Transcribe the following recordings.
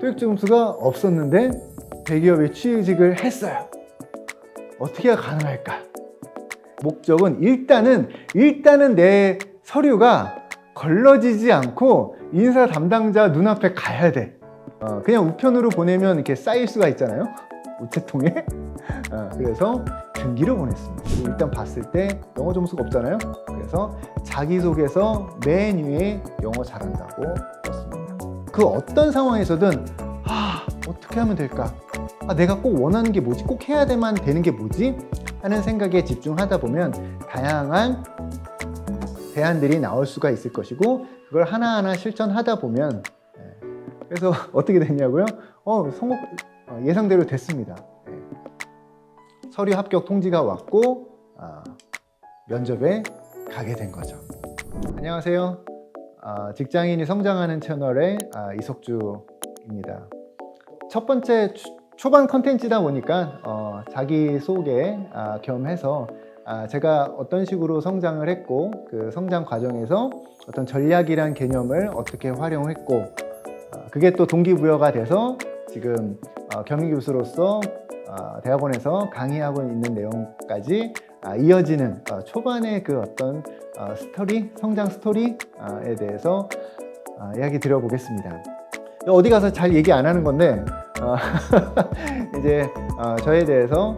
토익 점수가 없었는데 대기업에 취직을 했어요. 어떻게 가능할까? 목적은 일단은 내 서류가 걸러지지 않고 인사 담당자 눈앞에 가야 돼. 그냥 우편으로 보내면 이렇게 쌓일 수가 있잖아요. 우체통에. 그래서 등기를 보냈습니다. 그리고 일단 봤을 때 영어 점수가 없잖아요. 그래서 자기소개서 맨 위에 영어 잘한다고 썼습니다. 그 어떤 상황에서든 어떻게 하면 될까? 내가 꼭 원하는 게 뭐지? 꼭 해야만 되는 게 뭐지? 하는 생각에 집중하다 보면 다양한 대안들이 나올 수가 있을 것이고, 그걸 하나하나 실천하다 보면 그래서 어떻게 됐냐고요? 예상대로 됐습니다. 서류 합격 통지가 왔고 면접에 가게 된 거죠. 안녕하세요. 직장인이 성장하는 채널의 이석주입니다. 첫 번째 초반 컨텐츠다 보니까 자기소개 겸 해서 제가 어떤 식으로 성장을 했고, 그 성장 과정에서 어떤 전략이란 개념을 어떻게 활용했고, 그게 또 동기부여가 돼서 지금 겸임교수로서 대학원에서 강의하고 있는 내용까지 이어지는 초반의 그 어떤 스토리, 성장 스토리에 대해서 이야기 드려보겠습니다. 어디 가서 잘 얘기 안 하는 건데 이제 저에 대해서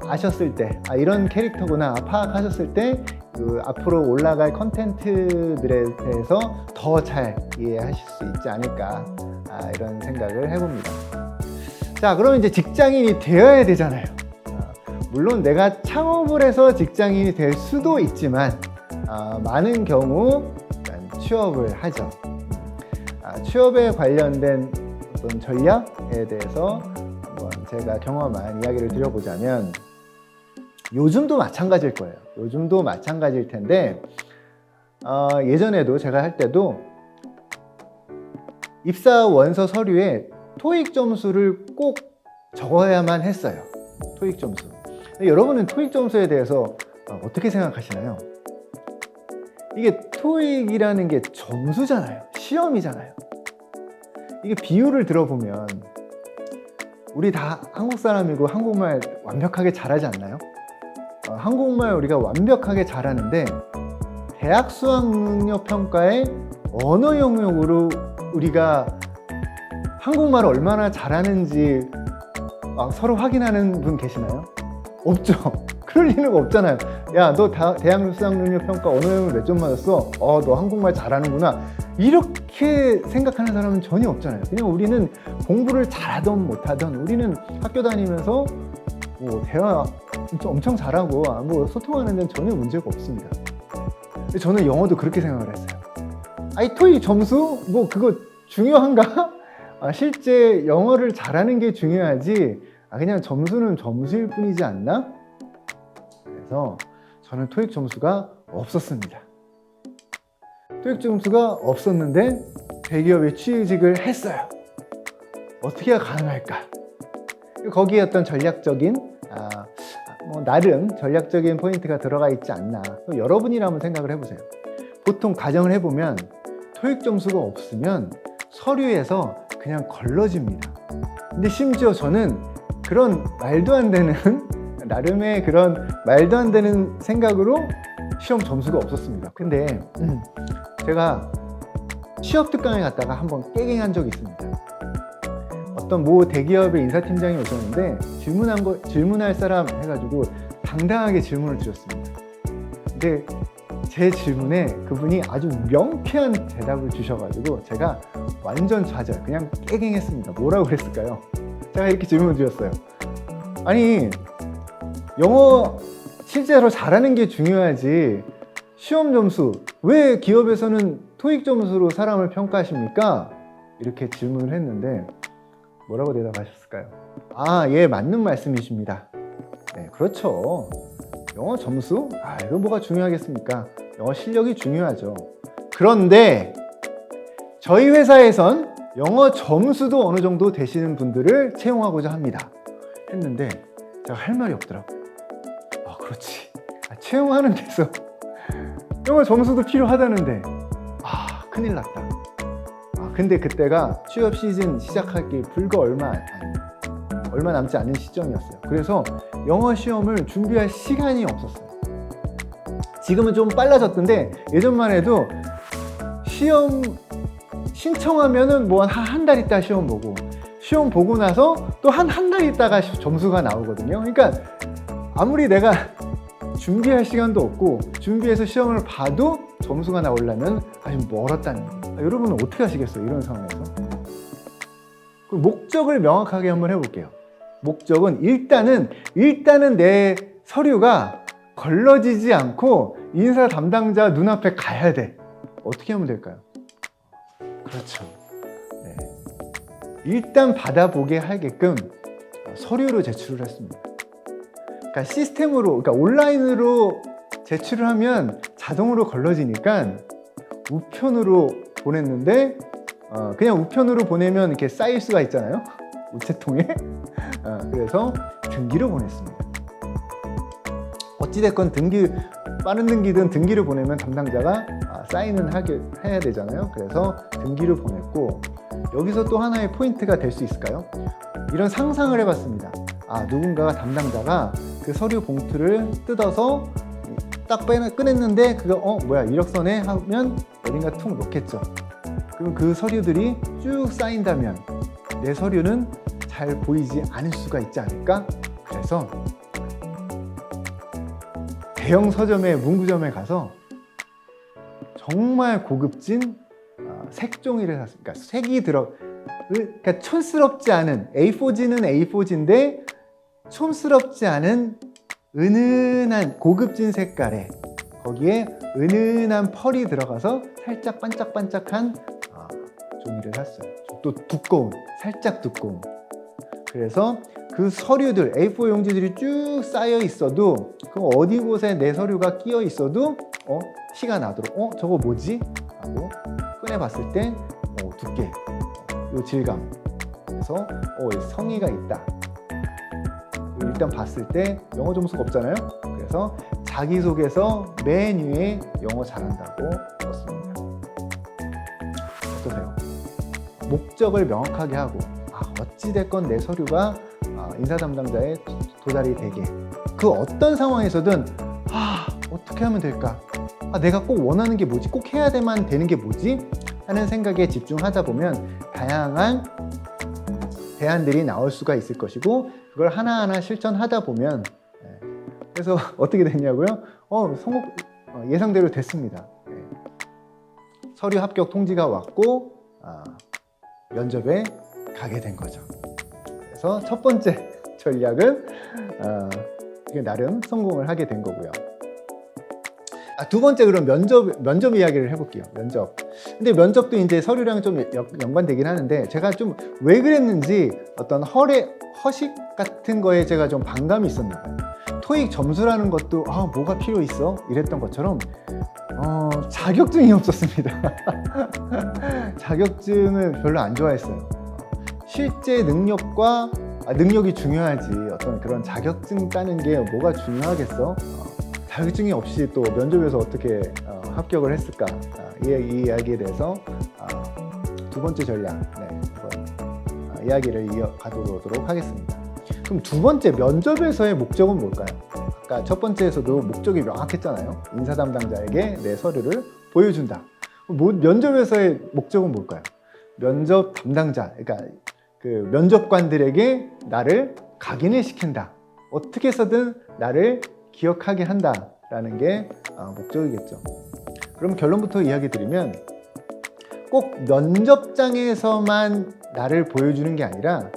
아셨을 때 이런 캐릭터구나 파악하셨을 때 그 앞으로 올라갈 컨텐츠들에 대해서 더 잘 이해하실 수 있지 않을까 이런 생각을 해봅니다. 자, 그럼 이제 직장인이 되어야 되잖아요. 물론 내가 창업을 해서 직장인이 될 수도 있지만 많은 경우 취업을 하죠. 취업에 관련된 어떤 전략에 대해서 한번 제가 경험한 이야기를 드려보자면, 요즘도 마찬가지일 거예요. 요즘도 마찬가지일 텐데 예전에도 제가 할 때도 입사 원서 서류에 토익 점수를 꼭 적어야만 했어요. 토익 점수. 근데 여러분은 토익 점수에 대해서 어떻게 생각하시나요? 이게 토익이라는 게 점수잖아요. 시험이잖아요. 이게 비유를 들어보면 우리 다 한국 사람이고 한국말 완벽하게 잘하지 않나요? 한국말 우리가 완벽하게 잘하는데 대학 수학 능력 평가의 언어 영역으로 우리가 한국말을 얼마나 잘하는지 서로 확인하는 분 계시나요? 없죠. 그럴 리는 없잖아요. 야, 너 대학 수학 능력 평가 언어 영역 몇 점 맞았어? 너 한국말 잘하는구나. 이렇게 생각하는 사람은 전혀 없잖아요. 그냥 우리는 공부를 잘하던 못하던 우리는 학교 다니면서 대화 엄청 잘하고 소통하는 데는 전혀 문제가 없습니다. 저는 영어도 그렇게 생각을 했어요. 토익 점수? 그거 중요한가? 실제 영어를 잘하는 게 중요하지 그냥 점수는 점수일 뿐이지 않나? 그래서 저는 토익 점수가 없었습니다. 토익 점수가 없었는데 대기업에 취직을 했어요. 어떻게 가능할까? 거기에 어떤 전략적인 나름 전략적인 포인트가 들어가 있지 않나. 여러분이라면 생각을 해보세요. 보통 가정을 해보면 토익 점수가 없으면 서류에서 그냥 걸러집니다. 근데 심지어 저는 그런 말도 안 되는 나름의 그런 말도 안 되는 생각으로 시험 점수가 없었습니다. 근데 제가 취업 특강에 갔다가 한번 깨갱한 적이 있습니다. 어떤 모 대기업의 인사팀장이 오셨는데 질문할 사람 해가지고 당당하게 질문을 드렸습니다. 근데 제 질문에 그분이 아주 명쾌한 대답을 주셔가지고 제가 완전 좌절, 그냥 깨갱했습니다. 뭐라고 그랬을까요? 제가 이렇게 질문을 드렸어요. 아니, 영어 실제로 잘하는 게 중요하지 시험 점수, 왜 기업에서는 토익 점수로 사람을 평가하십니까? 이렇게 질문을 했는데 뭐라고 대답하셨을까요? 예, 맞는 말씀이십니다. 네, 그렇죠. 영어 점수? 이거 뭐가 중요하겠습니까? 영어 실력이 중요하죠. 그런데 저희 회사에선 영어 점수도 어느 정도 되시는 분들을 채용하고자 합니다. 했는데 제가 할 말이 없더라고요. 그렇지. 채용하는 데서 영어 점수도 필요하다는데 큰일 났다. 근데 그때가 취업 시즌 시작하기 불과 얼마 남지 않은 시점이었어요. 그래서 영어 시험을 준비할 시간이 없었어요. 지금은 좀 빨라졌던데 예전만 해도 시험 신청하면은 뭐 한 달 있다 시험 보고, 시험 보고 나서 또 한 달 있다가 점수가 나오거든요. 그러니까 아무리 내가 준비할 시간도 없고 준비해서 시험을 봐도 점수가 나오려면 아주 멀었다는 거예요. 여러분은 어떻게 하시겠어요? 이런 상황에서. 목적을 명확하게 한번 해볼게요. 목적은 일단은 내 서류가 걸러지지 않고 인사 담당자 눈앞에 가야 돼. 어떻게 하면 될까요? 그렇죠. 네. 일단 받아보게 하게끔 서류로 제출을 했습니다. 그러니까 시스템으로, 그러니까 온라인으로 제출을 하면 자동으로 걸러지니까 우편으로 보냈는데, 그냥 우편으로 보내면 이렇게 쌓일 수가 있잖아요. 우체통에. 그래서 등기로 보냈습니다. 어찌됐건 빠른 등기든 등기로 보내면 담당자가 사인은 해야 되잖아요. 그래서 등기로 보냈고, 여기서 또 하나의 포인트가 될 수 있을까요? 이런 상상을 해봤습니다. 누군가가 담당자가 그 서류 봉투를 뜯어서 딱 꺼냈는데 그거 뭐야 이력서네 하면 어딘가 툭 놓겠죠. 그럼 그 서류들이 쭉 쌓인다면 내 서류는 잘 보이지 않을 수가 있지 않을까? 그래서 대형 서점에 문구점에 가서 정말 고급진 색종이를 샀습니다. 그러니까 색이 그러니까 촌스럽지 않은, A4지는 A4지인데 촌스럽지 않은 은은한 고급진 색깔에, 거기에 은은한 펄이 들어가서 살짝 반짝반짝한 종이를 샀어요. 또 살짝 두꺼운. 그래서 그 서류들, A4 용지들이 쭉 쌓여 있어도, 그 어디 곳에 내 서류가 끼어 있어도 티가 나도록 저거 뭐지? 하고 꺼내봤을 때 두께, 요 질감, 그래서 성의가 있다. 일단 봤을 때 영어 점수가 없잖아요. 그래서 자기소개서 맨 위에 영어 잘한다고 썼습니다. 어떠세요? 목적을 명확하게 하고 어찌됐건 내 서류가 인사 담당자에 도달이 되게, 그 어떤 상황에서든 어떻게 하면 될까? 내가 꼭 원하는 게 뭐지? 꼭 해야만 되는 게 뭐지? 하는 생각에 집중하다 보면 다양한 대안들이 나올 수가 있을 것이고, 그걸 하나하나 실천하다 보면, 그래서 어떻게 됐냐고요? 예상대로 됐습니다. 서류 합격 통지가 왔고 면접에 가게 된 거죠. 그래서 첫 번째 전략은 나름 성공을 하게 된 거고요. 두 번째, 그럼 면접 이야기를 해볼게요. 면접. 근데 면접도 이제 서류랑 좀 연관되긴 하는데, 제가 좀 왜 그랬는지 어떤 허식 같은 거에 제가 좀 반감이 있었나 봐요. 토익 점수라는 것도 뭐가 필요 있어? 이랬던 것처럼 자격증이 없었습니다. 자격증을 별로 안 좋아했어요. 실제 능력이 중요하지, 어떤 그런 자격증 따는 게 뭐가 중요하겠어? 자격증이 없이 또 면접에서 어떻게 합격을 했을까? 이 이야기에 대해서 두 번째 전략, 이야기를 이어가도록 하겠습니다. 그럼 두 번째, 면접에서의 목적은 뭘까요? 아까 첫 번째에서도 목적이 명확했잖아요. 인사 담당자에게 내 서류를 보여준다. 면접에서의 목적은 뭘까요? 면접 담당자, 그러니까 그 면접관들에게 나를 각인을 시킨다. 어떻게 해서든 나를 기억하게 한다라는 게 목적이겠죠. 그럼 결론부터 이야기 드리면, 꼭 면접장에서만 나를 보여주는 게 아니라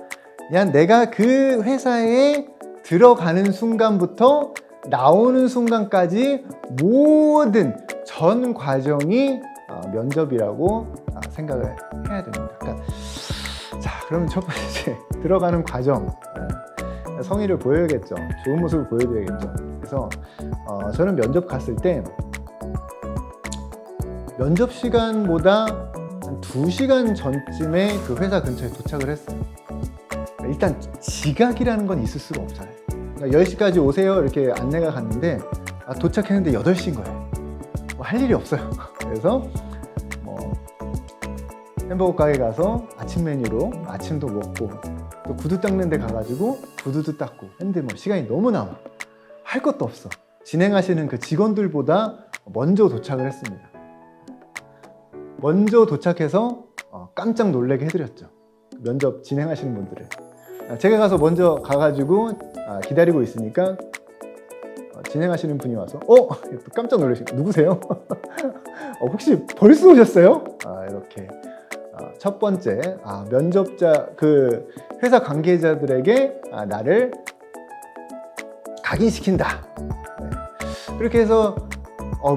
그냥 내가 그 회사에 들어가는 순간부터 나오는 순간까지 모든 전 과정이 면접이라고 생각을 해야 됩니다. 그러니까, 그럼 첫 번째 들어가는 과정, 성의를 보여야겠죠. 좋은 모습을 보여드려야겠죠. 그래서 저는 면접 갔을 때 면접 시간보다 한 2시간 전쯤에 그 회사 근처에 도착을 했어요. 일단 지각이라는 건 있을 수가 없잖아요. 그러니까 10시까지 오세요 이렇게 안내가 갔는데 도착했는데 8시인 거예요. 할 일이 없어요. 그래서 햄버거 가게 가서 아침 메뉴로 아침도 먹고 또 구두 닦는 데 가가지고 구두도 닦고 했는데 뭐 시간이 너무 남아. 할 것도 없어. 진행하시는 그 직원들보다 먼저 도착을 했습니다. 먼저 도착해서 깜짝 놀라게 해드렸죠. 면접 진행하시는 분들을. 제가 가서 먼저 가가지고 기다리고 있으니까 진행하시는 분이 와서 또 깜짝 놀라시고 누구세요? 혹시 벌써 오셨어요? 이렇게 첫 번째 면접자 그 회사 관계자들에게 나를 각인시킨다. 네. 그렇게 해서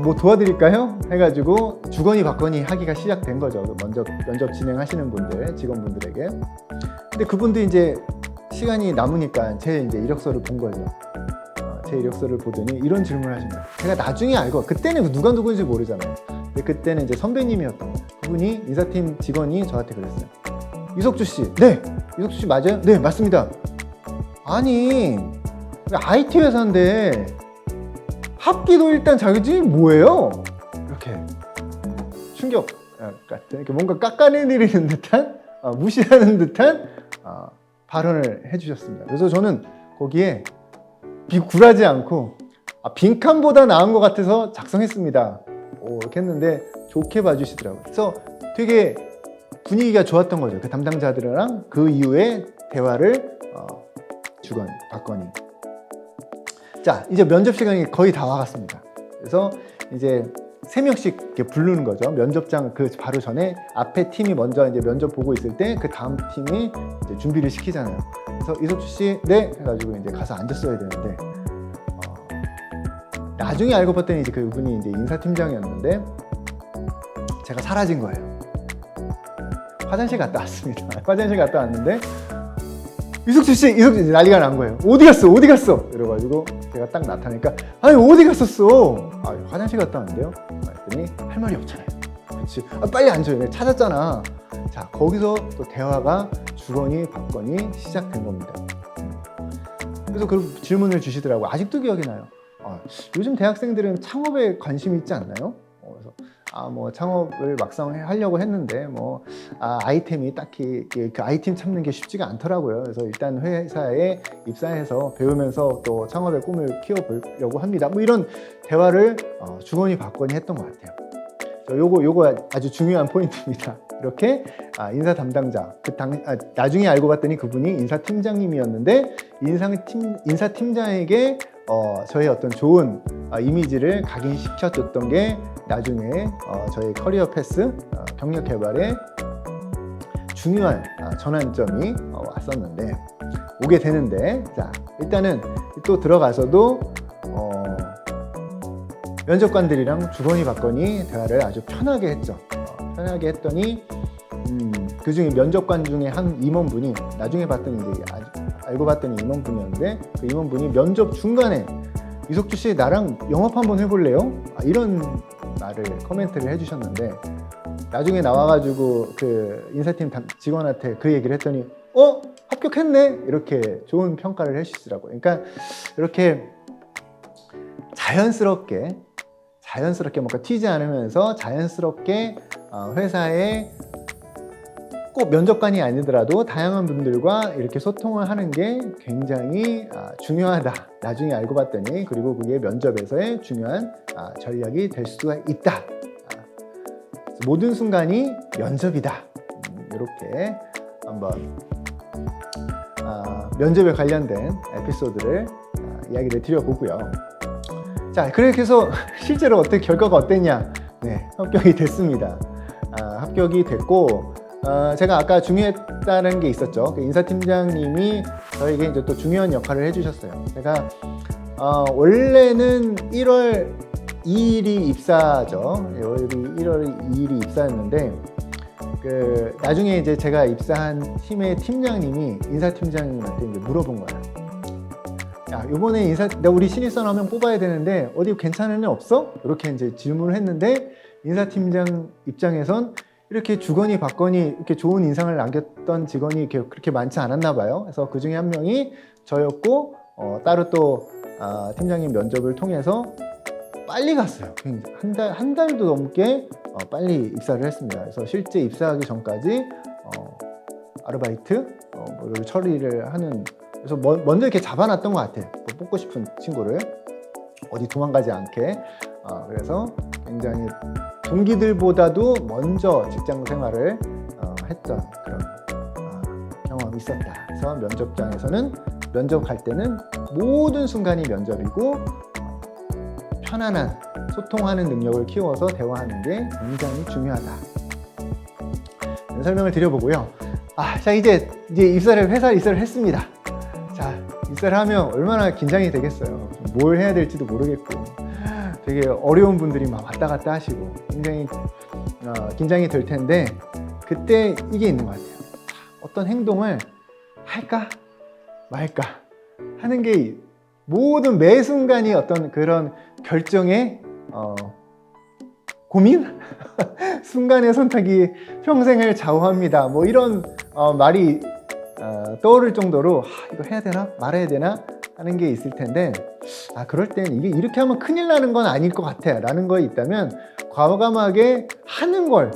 뭐 도와드릴까요? 해가지고 주거니 받거니 하기가 시작된 거죠. 면접 진행하시는 분들, 직원분들에게. 근데 그분도 이제 시간이 남으니까 제 이제 이력서를 본 거죠. 제 이력서를 보더니 이런 질문을 하신 거예요. 제가 나중에 알고, 그때는 누가 누구인지 모르잖아요. 근데 그때는 이제 선배님이었던 거예요. 그분이 인사팀 직원이 저한테 그랬어요. 이석주 씨, 네, 이석주 씨 맞아요? 네, 맞습니다. 아니, IT 회사인데 합기도 일단 자격증이 뭐예요? 이렇게 충격 같은, 이렇게 뭔가 깎아내리는 듯한, 무시하는 듯한 발언을 해주셨습니다. 그래서 저는 거기에 굴하지 않고 빈칸보다 나은 것 같아서 작성했습니다. 이렇게 했는데 좋게 봐주시더라고요. 그래서 되게 분위기가 좋았던 거죠. 그 담당자들이랑 그 이후에 대화를 주거니 받거니. 자, 이제 면접 시간이 거의 다 와갔습니다. 그래서 이제 3명씩 이렇게 부르는 거죠. 면접장 그 바로 전에 앞에 팀이 먼저 이제 면접 보고 있을 때 그 다음 팀이 이제 준비를 시키잖아요. 그래서 이석주 씨, 네, 해가지고 이제 가서 앉았어야 되는데 나중에 알고 봤더니 이제 그분이 이제 인사팀장이었는데 제가 사라진 거예요. 화장실 갔다 왔습니다. 화장실 갔다 왔는데 이석주 씨 난리가 난 거예요. 어디 갔어? 이래가지고 제가 딱 나타나니까 아니 어디 갔었어? 화장실 갔다 왔는데요. 그랬더니 할 말이 없잖아요. 그렇지? 빨리 앉아요. 내가 찾았잖아. 자, 거기서 또 대화가 주거니 받거니 시작된 겁니다. 그래서 그 질문을 주시더라고요. 아직도 기억이 나요. 요즘 대학생들은 창업에 관심이 있지 않나요? 그래서 뭐 창업을 막상 하려고 했는데 아이템이 딱히 그 아이템 찾는 게 쉽지가 않더라고요. 그래서 일단 회사에 입사해서 배우면서 또 창업의 꿈을 키워보려고 합니다. 뭐 이런 대화를 주거니 받거니 했던 것 같아요. 요거 아주 중요한 포인트입니다. 이렇게 인사 담당자, 나중에 알고 봤더니 그분이 인사팀장님이었는데 인사팀장에게 저의 어떤 좋은 이미지를 각인시켜줬던 게 나중에 저희 커리어 패스 경력 개발에 중요한 전환점이 왔었는데 오게 되는데, 자, 일단은 또 들어가서도 면접관들이랑 주거니 받거니 대화를 아주 편하게 했죠. 편하게 했더니 그 중에 면접관 중에 한 임원분이 나중에 봤더니 이제 알고 봤더니 임원분이었는데 그 임원분이 면접 중간에 이석주 씨 나랑 영업 한번 해볼래요? 이런 말을 코멘트를 해주셨는데 나중에 나와가지고 그 인사팀 직원한테 그 얘기를 했더니 합격했네? 이렇게 좋은 평가를 해주시더라고요. 그러니까 이렇게 자연스럽게 뭔가 튀지 않으면서 자연스럽게 회사에 꼭 면접관이 아니더라도 다양한 분들과 이렇게 소통을 하는 게 굉장히 중요하다. 나중에 알고 봤더니 그리고 그게 면접에서의 중요한 전략이 될 수가 있다. 모든 순간이 면접이다. 이렇게 한번 면접에 관련된 에피소드를 이야기를 드려보고요. 자, 그렇게 해서 실제로 결과가 어땠냐? 네, 합격이 됐습니다. 합격이 됐고, 제가 아까 중요했다는 게 있었죠. 그 인사팀장님이 저에게 이제 또 중요한 역할을 해주셨어요. 제가 원래는 1월 2일이 입사죠. 1월 2일이 입사였는데, 나중에 이제 제가 입사한 팀의 팀장님이 인사팀장님한테 이제 물어본 거예요. 야, 이번에 우리 신입사원 한 명 뽑아야 되는데 어디 괜찮은 애 없어? 이렇게 이제 질문을 했는데 인사팀장 입장에선 이렇게 주거니 받거니 이렇게 좋은 인상을 남겼던 직원이 그렇게 많지 않았나 봐요. 그래서 그 중에 한 명이 저였고 따로 또 팀장님 면접을 통해서 빨리 갔어요. 한 달도 넘게 빨리 입사를 했습니다. 그래서 실제 입사하기 전까지 아르바이트 뭐 이렇게 처리를 하는, 그래서 먼저 이렇게 잡아놨던 것 같아요. 뭐 뽑고 싶은 친구를 어디 도망가지 않게. 그래서 굉장히 동기들보다도 먼저 직장 생활을 했던 그런 경험이 있었다. 그래서 면접장에서는 면접할 때는 모든 순간이 면접이고 편안한 소통하는 능력을 키워서 대화하는 게 굉장히 중요하다. 설명을 드려보고요. 자, 이제 회사 입사를 했습니다. 자, 입사를 하면 얼마나 긴장이 되겠어요. 뭘 해야 될지도 모르겠고, 되게 어려운 분들이 막 왔다 갔다 하시고, 굉장히 긴장이 될 텐데, 그때 이게 있는 것 같아요. 어떤 행동을 할까 말까 하는 게 모든 매 순간이 어떤 그런 결정의 고민? 순간의 선택이 평생을 좌우합니다. 뭐 이런 말이 떠오를 정도로 이거 해야 되나 말아야 되나 하는 게 있을 텐데, 그럴 땐 이게 이렇게 하면 큰일 나는 건 아닐 것 같아 라는 거에 있다면 과감하게 하는 걸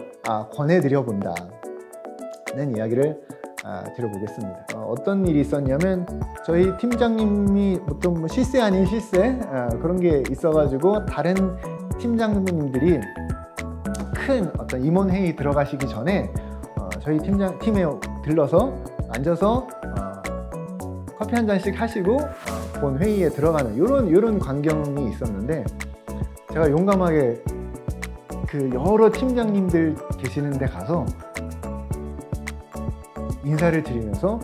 권해드려 본다는 이야기를 드려보겠습니다. 어떤 일이 있었냐면, 저희 팀장님이 보통 실세 아닌 실세 그런 게 있어가지고 다른 팀장님들이 큰 어떤 임원회의 들어가시기 전에 저희 팀에 들러서 앉아서 커피 한 잔씩 하시고 본 회의에 들어가는 이런 광경이 있었는데, 제가 용감하게 그 여러 팀장님들 계시는 데 가서 인사를 드리면서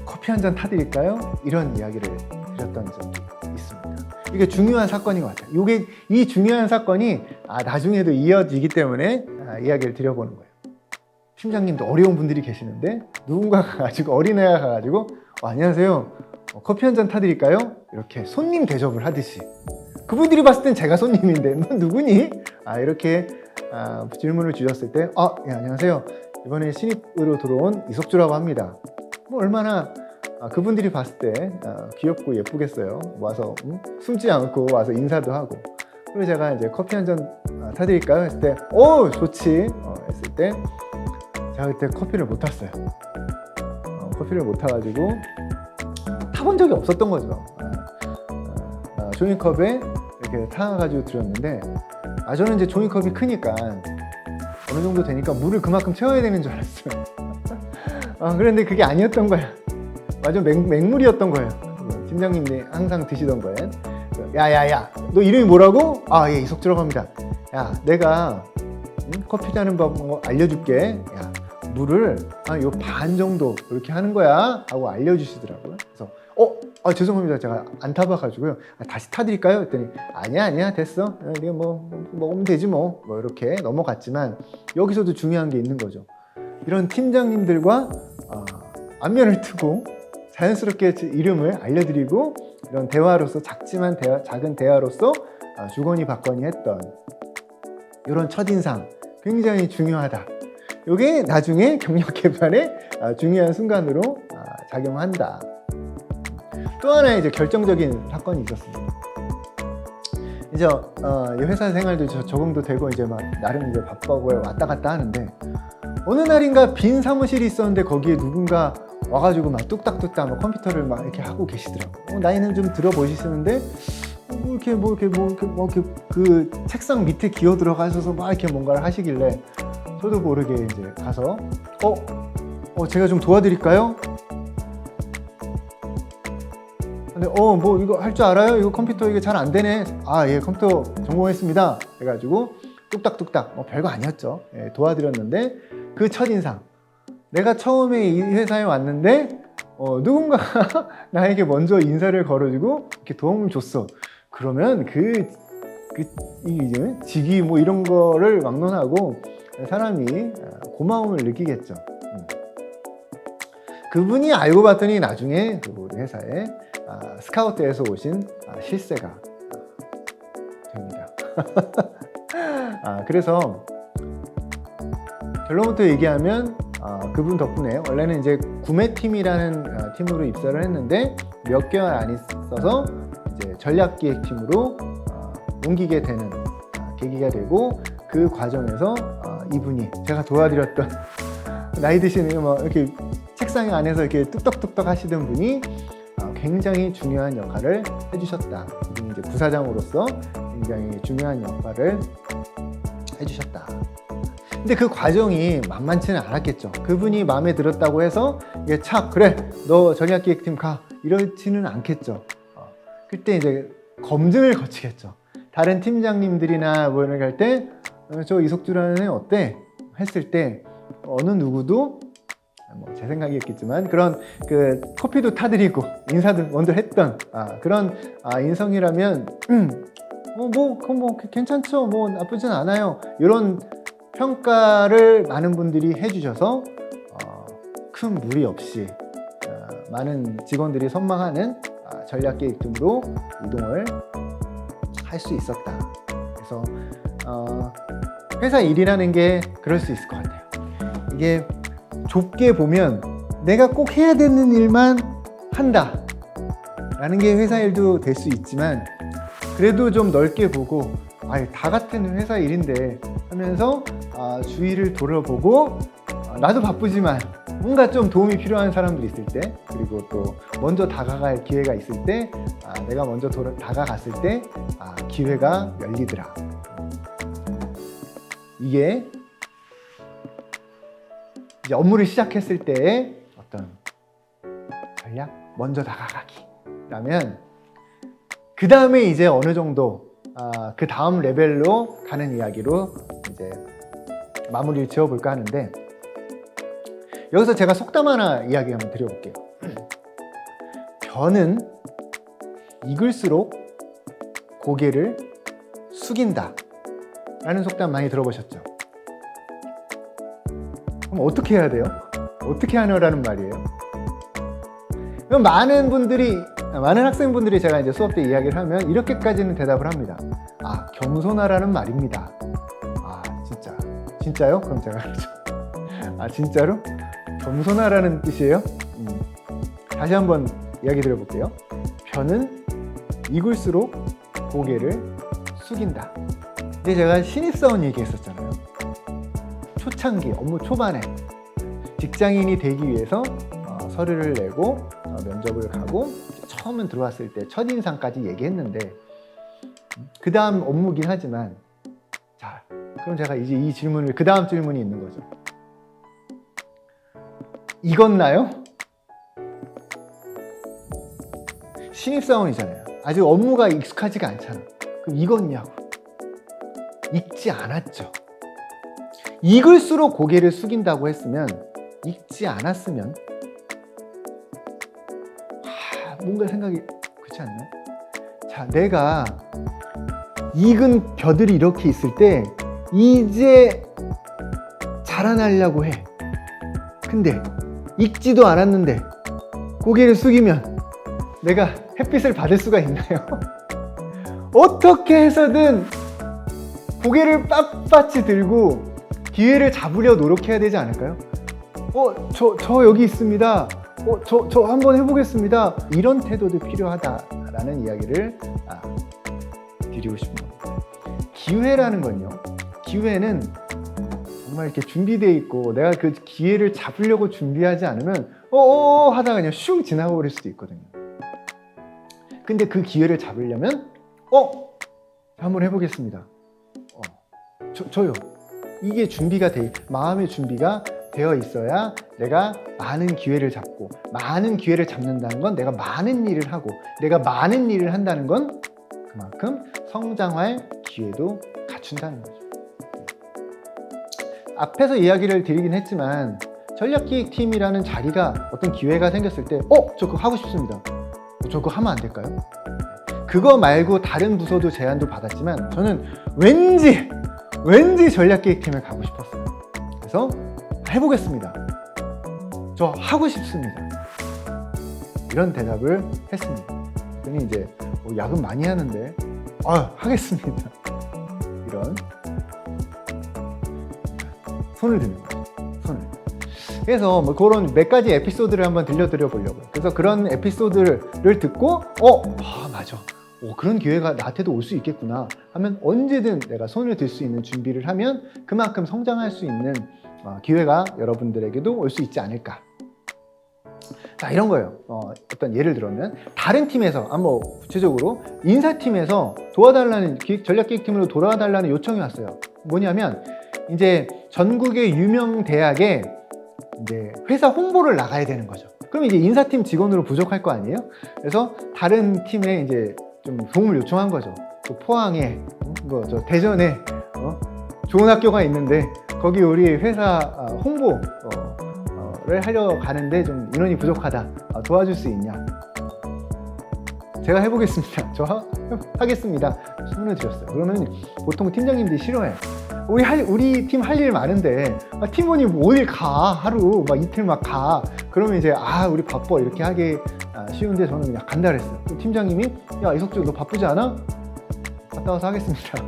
커피 한 잔 타드릴까요? 이런 이야기를 드렸던 적이 있습니다. 이게 중요한 사건인 것 같아요. 이 중요한 사건이 나중에도 이어지기 때문에 이야기를 드려보는 거예요. 팀장님도 어려운 분들이 계시는데 누군가가 가가지고, 어린애가 가가지고 안녕하세요, 커피 한 잔 타드릴까요? 이렇게 손님 대접을 하듯이, 그분들이 봤을 땐 제가 손님인데 너 누구니? 이렇게 질문을 주셨을 때 예, 안녕하세요, 이번에 신입으로 들어온 이석주라고 합니다. 뭐 얼마나 그분들이 봤을 때 귀엽고 예쁘겠어요. 와서 숨지 않고 와서 인사도 하고. 그리고 제가 이제 커피 한 잔 타드릴까요? 했을 때 좋지 했을 때, 제가 그때 커피를 못 탔어요. 커피를 못 타가지고 타본 적이 없었던 거죠. 종이컵에 이렇게 타가지고 드렸는데, 저는 이제 종이컵이 크니까 어느 정도 되니까 물을 그만큼 채워야 되는 줄 알았어요. 그런데 그게 아니었던 거야. 완전 맹물이었던 거예요. 팀장님이 항상 드시던 거예요. 야야야, 너 이름이 뭐라고? 예, 이석주라고 합니다. 야, 내가 커피 타는 법 알려줄게. 야, 물을 요 반 정도 이렇게 하는 거야 하고 알려주시더라고요. 그래서 죄송합니다, 제가 안 타봐가지고요, 다시 타드릴까요? 했더니 아니야 됐어, 네가 뭐 먹으면 되지 뭐 이렇게 넘어갔지만, 여기서도 중요한 게 있는 거죠. 이런 팀장님들과 안면을 트고 자연스럽게 제 이름을 알려드리고, 이런 대화로서 작은 대화로서 주거니 받거니 했던 이런 첫인상 굉장히 중요하다. 이게 나중에 경력 개발에 중요한 순간으로 작용한다. 또 하나의 이제 결정적인 사건이 있었습니다. 이제 회사 생활도 적응도 되고 이제 막 나름 이제 바빠고 왔다 갔다 하는데, 어느 날인가 빈 사무실이 있었는데 거기에 누군가 와가지고 막 뚝딱뚝딱 막 컴퓨터를 막 이렇게 하고 계시더라고요. 나이는 좀 들어보시는데 그 책상 밑에 기어 들어가셔서 막 이렇게 뭔가를 하시길래, 저도 모르게 이제 가서 제가 좀 도와드릴까요? 근데 뭐 이거 할 줄 알아요? 이거 컴퓨터 이게 잘 안 되네. 예, 컴퓨터 전공했습니다. 해가지고 뚝딱뚝딱 별거 아니었죠. 예, 도와드렸는데, 그 첫인상, 내가 처음에 이 회사에 왔는데 누군가가 나에게 먼저 인사를 걸어주고 이렇게 도움을 줬어. 그러면 이 직위 뭐 이런 거를 막론하고 사람이 고마움을 느끼겠죠. 그분이 알고 봤더니 나중에 우리 회사에 스카우트에서 오신 실세가 됩니다. 그래서 결론부터 얘기하면 그분 덕분에, 원래는 이제 구매팀이라는 팀으로 입사를 했는데 몇 개월 안 있어서 이제 전략기획팀으로 옮기게 되는 계기가 되고, 그 과정에서 이분이 제가 도와드렸던 나이 드시는 뭐 이렇게 책상 안에서 이렇게 뚝딱뚝딱 하시던 분이 굉장히 중요한 역할을 해주셨다. 이분이 이제 부사장으로서 굉장히 중요한 역할을 해주셨다. 근데 그 과정이 만만치는 않았겠죠. 그분이 마음에 들었다고 해서 이게 착 그래 너 전략기획팀 가 이러지는 않겠죠. 그때 이제 검증을 거치겠죠. 다른 팀장님들이나 뭐 이런 거 할 때 저 이석주라는 애 어때? 했을 때 어느 누구도 뭐 제 생각이었겠지만 그런 그 커피도 타드리고 인사도 먼저 했던 그런 인성이라면 뭐 괜찮죠. 뭐 나쁘진 않아요. 이런 평가를 많은 분들이 해주셔서 큰 무리 없이 많은 직원들이 선망하는 전략기획팀으로 이동을 할 수 있었다. 그래서 회사 일이라는 게 그럴 수 있을 것 같아요. 이게 좁게 보면 내가 꼭 해야 되는 일만 한다 라는 게 회사 일도 될 수 있지만, 그래도 좀 넓게 보고 다 같은 회사 일인데 하면서 주위를 돌아보고 나도 바쁘지만 뭔가 좀 도움이 필요한 사람들이 있을 때, 그리고 또 먼저 다가갈 기회가 있을 때 내가 먼저 다가갔을 때 기회가 열리더라. 이게 이제 업무를 시작했을 때의 어떤 전략, 먼저 다가가기라면, 그 다음에 이제 어느 정도 그 다음 레벨로 가는 이야기로 이제 마무리를 지어볼까 하는데, 여기서 제가 속담 하나 이야기 한번 드려볼게요. 벼는 익을수록 고개를 숙인다 라는 속담 많이 들어보셨죠? 그럼 어떻게 해야 돼요? 어떻게 하느라는 말이에요? 그럼 많은 학생분들이 제가 이제 수업 때 이야기를 하면 이렇게까지는 대답을 합니다. 겸손하라는 말입니다. 진짜요? 그럼 제가 진짜로? 겸손하라는 뜻이에요? 다시 한번 이야기 드려볼게요. 벼는 익을수록 고개를 숙인다. 이제 제가 신입사원 얘기했었잖아요. 초창기, 업무 초반에 직장인이 되기 위해서 서류를 내고 면접을 가고 처음 들어왔을 때 첫인상까지 얘기했는데, 그 다음 업무긴 하지만, 자, 그럼 제가 이제 이 질문을, 그 다음 질문이 있는 거죠. 익었나요? 신입사원이잖아요. 아직 업무가 익숙하지가 않잖아. 그럼 익었냐고. 익지 않았죠. 익을수록 고개를 숙인다고 했으면, 익지 않았으면 뭔가 생각이 그렇지 않나요? 자, 내가 익은 벼들이 이렇게 있을 때 이제 자라나려고 해. 근데 익지도 않았는데 고개를 숙이면 내가 햇빛을 받을 수가 있나요? 어떻게 해서든 고개를 빳빳이 들고 기회를 잡으려 노력해야 되지 않을까요? 저 여기 있습니다. 저 한번 해보겠습니다. 이런 태도도 필요하다라는 이야기를 드리고 싶습니다. 기회라는 건요, 기회는 정말 이렇게 준비되어 있고 내가 그 기회를 잡으려고 준비하지 않으면 하다가 그냥 슝 지나가 버릴 수도 있거든요. 근데 그 기회를 잡으려면 한번 해보겠습니다. 저요. 이게 준비가 마음의 준비가 되어 있어야 내가 많은 기회를 잡고, 많은 기회를 잡는다는 건 내가 많은 일을 하고, 내가 많은 일을 한다는 건 그만큼 성장할 기회도 갖춘다는 거죠. 앞에서 이야기를 드리긴 했지만, 전략기획팀이라는 자리가 어떤 기회가 생겼을 때 저 그거 하고 싶습니다. 저 그거 하면 안 될까요? 그거 말고 다른 부서도 제안도 받았지만 저는 왠지 전략기획팀에 가고 싶었어요. 그래서 해보겠습니다. 저 하고 싶습니다. 이런 대답을 했습니다. 그랬더니 이제 야근 많이 하는데 하겠습니다. 이런 손을 드는 거죠. 손을. 그래서 그런 몇 가지 에피소드를 한번 들려드려 보려고요. 그래서 그런 에피소드를 듣고 맞아. 그런 기회가 나한테도 올 수 있겠구나 하면 언제든 내가 손을 들 수 있는 준비를 하면 그만큼 성장할 수 있는 기회가 여러분들에게도 올 수 있지 않을까. 자, 이런 거예요. 어떤 예를 들면 다른 팀에서 뭐 구체적으로 인사팀에서 도와달라는 전략기획팀으로 도와달라는 요청이 왔어요. 뭐냐면 이제 전국의 유명 대학에 이제 회사 홍보를 나가야 되는 거죠. 그럼 이제 인사팀 직원으로 부족할 거 아니에요? 그래서 다른 팀에 이제 좀 도움을 요청한 거죠. 또 포항에, 저 대전에 좋은 학교가 있는데 거기 우리 회사 홍보를 하려 가는데 좀 인원이 부족하다. 도와줄 수 있냐? 제가 해보겠습니다. 저 하겠습니다. 소문을 드렸어요. 그러면 보통 팀장님들이 싫어해요. 우리 팀 할 일 많은데 팀원이 어딜 가 하루 막 이틀 막 가 그러면 이제 우리 바빠 이렇게 하기 쉬운데 저는 그냥 간다 그랬어요. 팀장님이 야 이석주 너 바쁘지 않아? 갔다 와서 하겠습니다.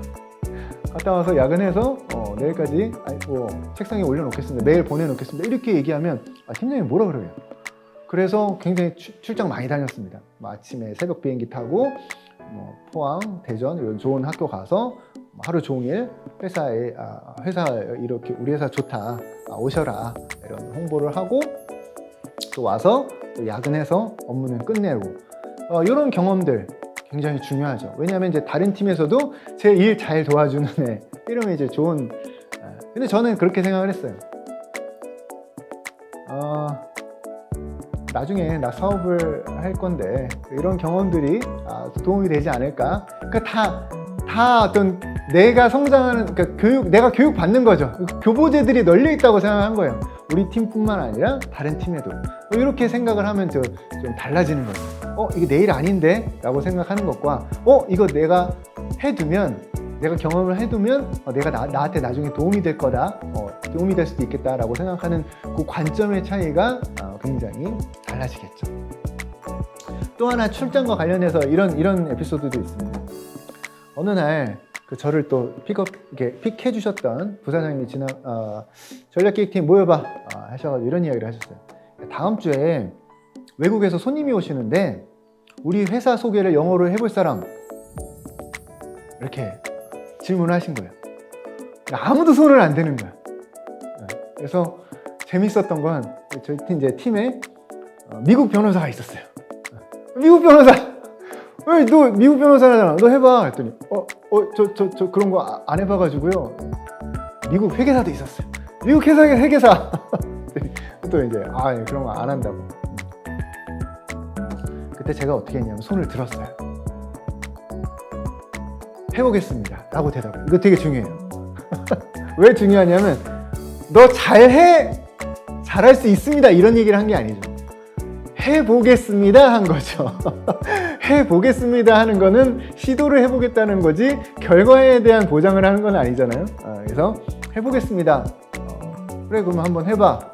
갔다 와서 야근해서 내일까지 책상에 올려놓겠습니다. 메일 보내놓겠습니다. 이렇게 얘기하면 팀장님이 뭐라 그래요? 그래서 굉장히 출장 많이 다녔습니다. 아침에 새벽 비행기 타고 포항, 대전 이런 좋은 학교 가서 하루 종일 회사 이렇게 우리 회사 좋다 오셔라 이런 홍보를 하고 또 와서 또 야근해서 업무는 끝내고 이런 경험들 굉장히 중요하죠. 왜냐하면 이제 다른 팀에서도 제 일 잘 도와주는 애 이러면 이제 좋은. 근데 저는 그렇게 생각을 했어요. 나중에 나 사업을 할 건데 이런 경험들이 도움이 되지 않을까. 그러니까 다 어떤 내가 성장하는, 그러니까 내가 교육 받는 거죠. 교보제들이 널려 있다고 생각한 거예요. 우리 팀뿐만 아니라 다른 팀에도. 이렇게 생각을 하면 좀 달라지는 거예요. 이게 내 일 아닌데? 라고 생각하는 것과, 이거 내가 경험을 해두면, 내가 나한테 나중에 도움이 될 거다. 도움이 될 수도 있겠다. 라고 생각하는 그 관점의 차이가 굉장히 달라지겠죠. 또 하나 출장과 관련해서 이런 에피소드도 있습니다. 어느 날, 저를 또 픽해 주셨던 부사장님이 전략기획팀 모여봐 하셔가지고 이런 이야기를 하셨어요. 다음 주에 외국에서 손님이 오시는데 우리 회사 소개를 영어로 해볼 사람, 이렇게 질문을 하신 거예요. 아무도 손을 안 대는 거야. 그래서 재밌었던 건 저희 팀에 미국 변호사가 있었어요. 미국 변호사! 너 미국 변호사잖아. 너 해봐. 했더니 저 그런 거 안 해봐가지고요. 미국 회계사도 있었어요. 미국 회계사. 또 이제 그런 거 안 한다고. 그때 제가 어떻게 했냐면 손을 들었어요. 해보겠습니다. 라고 대답을. 이거 되게 중요해요. 왜 중요하냐면 너 잘할 수 있습니다. 이런 얘기를 한 게 아니죠. 해보겠습니다 한 거죠. 해보겠습니다 하는 거는 시도를 해보겠다는 거지 결과에 대한 보장을 하는 건 아니잖아요. 그래서 해보겠습니다. 그래 그러면 한번 해봐.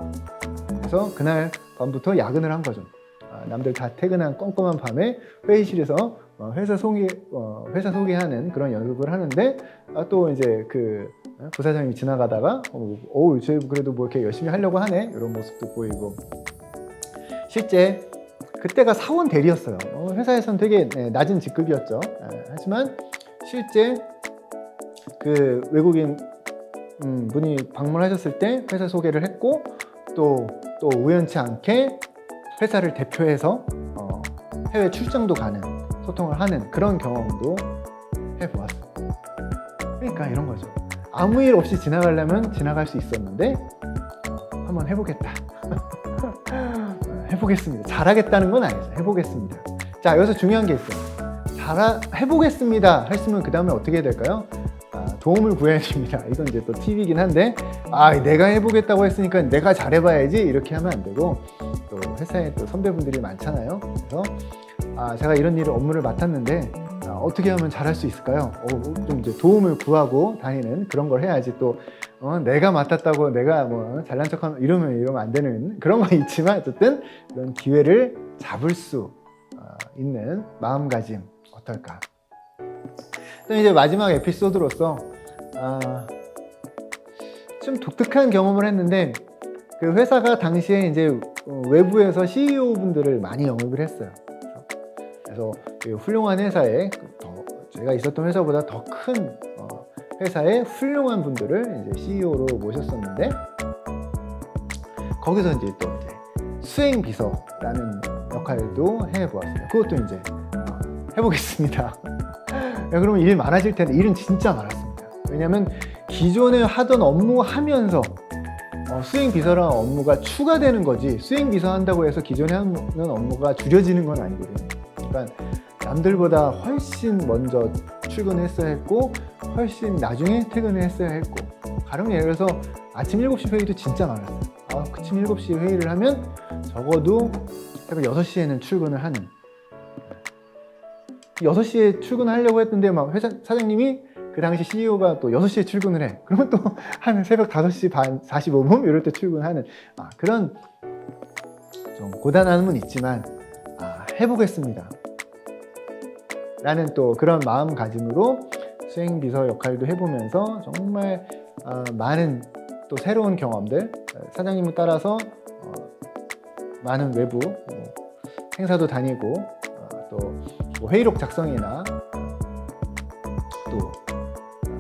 그래서 그날 밤부터 야근을 한 거죠. 남들 다 퇴근한 껌껌한 밤에 회의실에서 회사 소개하는 그런 연습을 하는데 또 이제 그 부사장님이 지나가다가 쟤 그래도 뭐 이렇게 열심히 하려고 하네 이런 모습도 보이고. 실제 그때가 사원 대리였어요. 회사에서는 되게 낮은 직급이었죠. 하지만 실제 그 외국인 분이 방문하셨을 때 회사 소개를 했고 또 우연치 않게 회사를 대표해서 해외 출장도 가는, 소통을 하는 그런 경험도 해보았어요. 그러니까 이런 거죠. 아무 일 없이 지나가려면 지나갈 수 있었는데 한번 해보겠다. 해보겠습니다. 잘하겠다는 건 아니죠. 해보겠습니다. 자, 여기서 중요한 게 있어요. 해보겠습니다 했으면 그 다음에 어떻게 해야 될까요? 도움을 구해야 됩니다. 이건 이제 또 팁이긴 한데 내가 해보겠다고 했으니까 내가 잘해봐야지 이렇게 하면 안 되고, 또 회사에 또 선배분들이 많잖아요. 그래서 제가 이런 업무를 맡았는데 어떻게 하면 잘할 수 있을까요? 좀 이제 도움을 구하고 다니는 그런 걸 해야지. 또 내가 맡았다고 내가 뭐 잘난 척하면 이러면 안 되는 그런 건 있지만 어쨌든 그런 기회를 잡을 수 있는 마음가짐 어떨까? 또 이제 마지막 에피소드로서 좀 독특한 경험을 했는데, 그 회사가 당시에 이제 외부에서 CEO 분들을 많이 영입을 했어요. 그래서 이 훌륭한 회사에 제가 있었던 회사보다 더 큰 회사의 훌륭한 분들을 이제 CEO로 모셨었는데, 거기서 이제 또 이제 수행 비서라는 역할도 해보았습니다. 그것도 이제 해보겠습니다. 그러면 일 많아질 텐데, 일은 진짜 많았습니다. 왜냐하면 기존에 하던 업무 하면서 수행 비서라는 업무가 추가되는 거지, 수행 비서 한다고 해서 기존에 하는 업무가 줄여지는 건 아니거든요. 그러니까 남들보다 훨씬 먼저 출근했어야 했고, 훨씬 나중에 퇴근을 했어야 했고, 가령 예를 들어서 아침 7시 회의도 진짜 많았어요. 아침 7시 회의를 하면 적어도 새벽 6시에는 출근을 하는, 6시에 출근하려고 했는데 막 회사 사장님이, 그 당시 CEO가 또 6시에 출근을 해. 그러면 또 한 새벽 5시 반 45분 이럴 때 출근하는 그런 좀 고단함은 있지만 해보겠습니다 라는 또 그런 마음가짐으로 수행비서 역할도 해보면서 정말 많은 또 새로운 경험들, 사장님을 따라서 많은 외부 행사도 다니고, 또 뭐 회의록 작성이나 또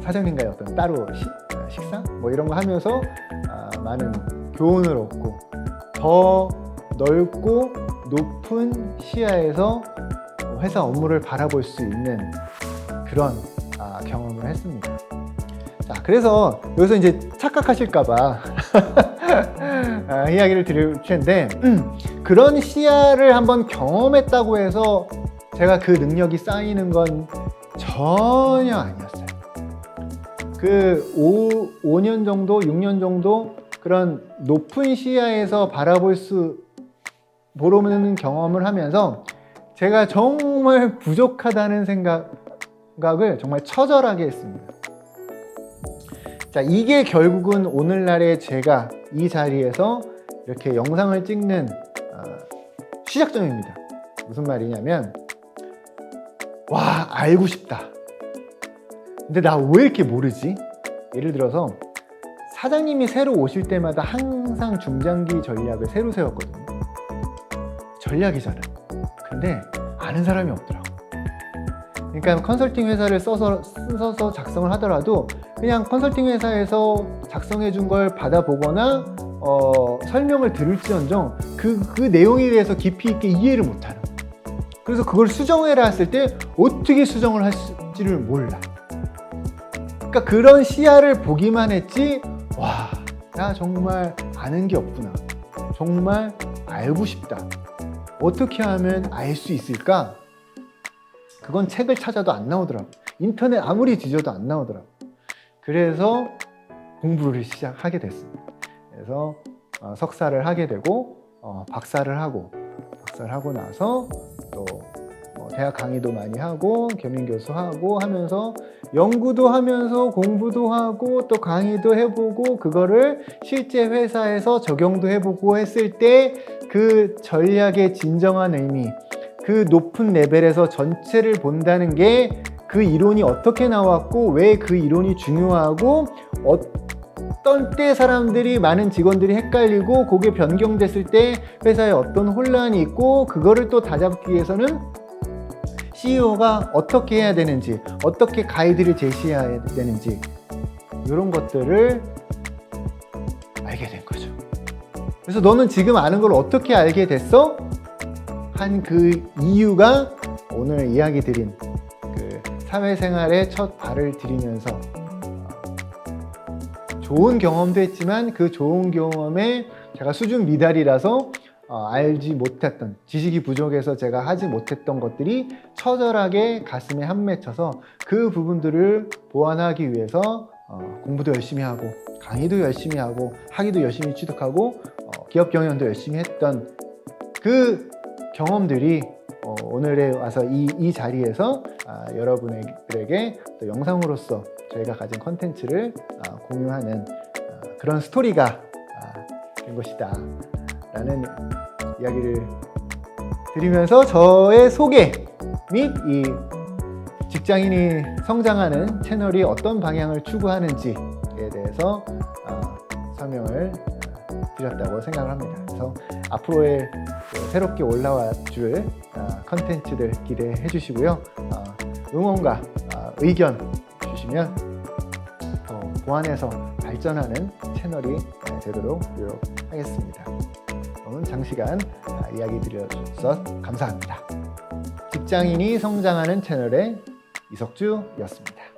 사장님과의 어떤 따로 식사 뭐 이런 거 하면서 많은 교훈을 얻고, 더 넓고 높은 시야에서 회사 업무를 바라볼 수 있는 그런 경험을 했습니다. 자, 그래서 여기서 이제 착각하실까봐 이야기를 드릴 텐데, 그런 시야를 한번 경험했다고 해서 제가 그 능력이 쌓이는 건 전혀 아니었어요. 그 5년 정도, 6년 정도 그런 높은 시야에서 보러보는 경험을 하면서 제가 정말 부족하다는 생각을 정말 처절하게 했습니다. 자, 이게 결국은 오늘날의 제가 이 자리에서 이렇게 영상을 찍는 시작점입니다. 무슨 말이냐면, 와, 알고 싶다. 근데 나 왜 이렇게 모르지? 예를 들어서 사장님이 새로 오실 때마다 항상 중장기 전략을 새로 세웠거든요. 전략이잖아. 근데 아는 사람이 없더라고. 그러니까 컨설팅 회사를 써서 작성을 하더라도 그냥 컨설팅 회사에서 작성해 준 걸 받아보거나 설명을 들을지언정 그 내용에 대해서 깊이 있게 이해를 못하는 거예요. 그래서 그걸 수정해라 했을 때 어떻게 수정을 할지를 몰라. 그러니까 그런 시야를 보기만 했지, 와, 나 정말 아는 게 없구나. 정말 알고 싶다. 어떻게 하면 알 수 있을까? 그건 책을 찾아도 안 나오더라고. 인터넷 아무리 뒤져도 안 나오더라고. 그래서 공부를 시작하게 됐습니다. 그래서 석사를 하게 되고, 박사를 하고 나서 또 대학 강의도 많이 하고 겸임교수 하고 하면서 연구도 하면서 공부도 하고 또 강의도 해보고, 그거를 실제 회사에서 적용도 해보고 했을 때 그 전략의 진정한 의미, 그 높은 레벨에서 전체를 본다는 게, 그 이론이 어떻게 나왔고 왜 그 이론이 중요하고, 어떤 때 사람들이, 많은 직원들이 헷갈리고 그게 변경됐을 때 회사에 어떤 혼란이 있고, 그거를 또 다잡기 위해서는 CEO가 어떻게 해야 되는지, 어떻게 가이드를 제시해야 되는지, 이런 것들을 알게 된 거죠. 그래서 너는 지금 아는 걸 어떻게 알게 됐어? 한 그 이유가 오늘 이야기 드린 그 사회생활에 첫 발을 들이면서 좋은 경험도 했지만, 그 좋은 경험에 제가 수준 미달이라서 알지 못했던, 지식이 부족해서 제가 하지 못했던 것들이 처절하게 가슴에 한 맺혀서 그 부분들을 보완하기 위해서 공부도 열심히 하고 강의도 열심히 하고 학위도 열심히 취득하고 기업 경영도 열심히 했던 그 경험들이 오늘에 와서 이 자리에서 여러분들에게 또 영상으로서 저희가 가진 컨텐츠를 공유하는 그런 스토리가 된 것이다 라는 이야기를 드리면서, 저의 소개 및 이 직장인이 성장하는 채널이 어떤 방향을 추구하는지에 대해서 설명을 드렸다고 생각을 합니다. 그래서 앞으로의 새롭게 올라와 줄 컨텐츠들 기대해 주시고요. 응원과 의견 주시면 더 보완해서 발전하는 채널이 되도록 노력하겠습니다. 오늘 장시간 이야기 드려주셔서 감사합니다. 직장인이 성장하는 채널의 이석주였습니다.